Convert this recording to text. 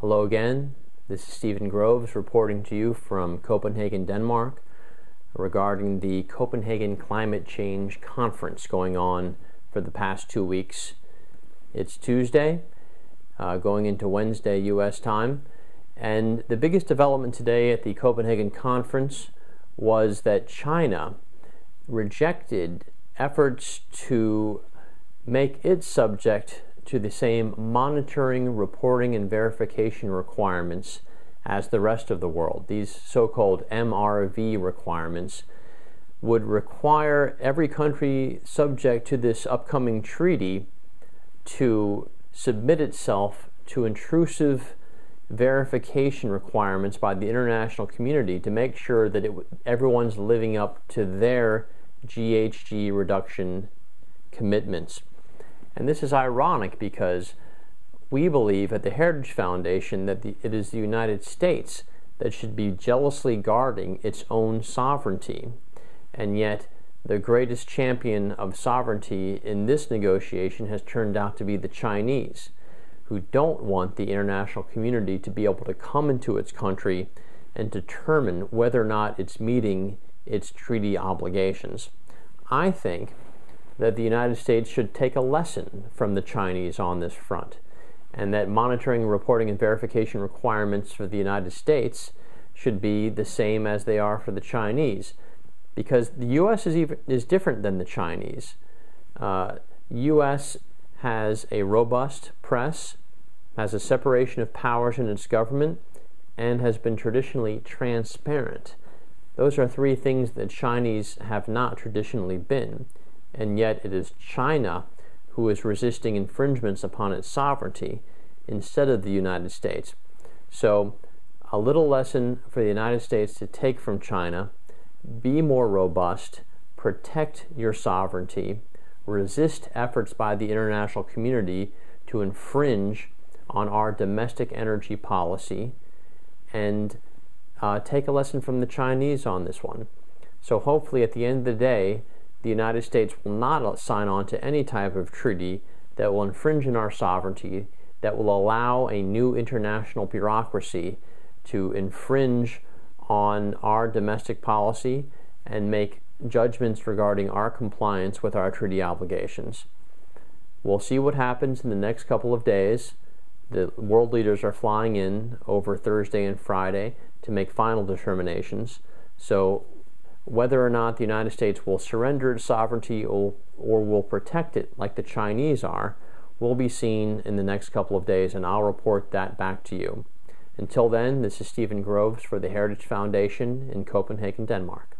Hello again, this is Stephen Groves reporting to you from Copenhagen, Denmark, regarding the Copenhagen Climate Change Conference going on for the past 2 weeks. It's Tuesday, going into Wednesday U.S. time, and the biggest development today at the Copenhagen Conference was that China rejected efforts to make it subject to the same monitoring, reporting, and verification requirements as the rest of the world. These so-called MRV requirements would require every country subject to this upcoming treaty to submit itself to intrusive verification requirements by the international community to make sure that everyone's living up to their GHG reduction commitments. And this is ironic because we believe at the Heritage Foundation that it is the United States that should be jealously guarding its own sovereignty. And yet the greatest champion of sovereignty in this negotiation has turned out to be the Chinese, who don't want the international community to be able to come into its country and determine whether or not it's meeting its treaty obligations. I think that the United States should take a lesson from the Chinese on this front, and that monitoring, reporting, and verification requirements for the United States should be the same as they are for the Chinese, because the U.S. is different than the Chinese. U.S. has a robust press, has a separation of powers in its government, and has been traditionally transparent. Those are three things that Chinese have not traditionally been. And yet it is China who is resisting infringements upon its sovereignty instead of the United States. So a little lesson for the United States to take from China: be more robust, protect your sovereignty, resist efforts by the international community to infringe on our domestic energy policy, and take a lesson from the Chinese on this one. So hopefully at the end of the day, the United States will not sign on to any type of treaty that will infringe on our sovereignty, that will allow a new international bureaucracy to infringe on our domestic policy and make judgments regarding our compliance with our treaty obligations. We'll see what happens in the next couple of days. The world leaders are flying in over Thursday and Friday to make final determinations. So whether or not the United States will surrender its sovereignty or will protect it like the Chinese are will be seen in the next couple of days, and I'll report that back to you. Until then, this is Stephen Groves for the Heritage Foundation in Copenhagen, Denmark.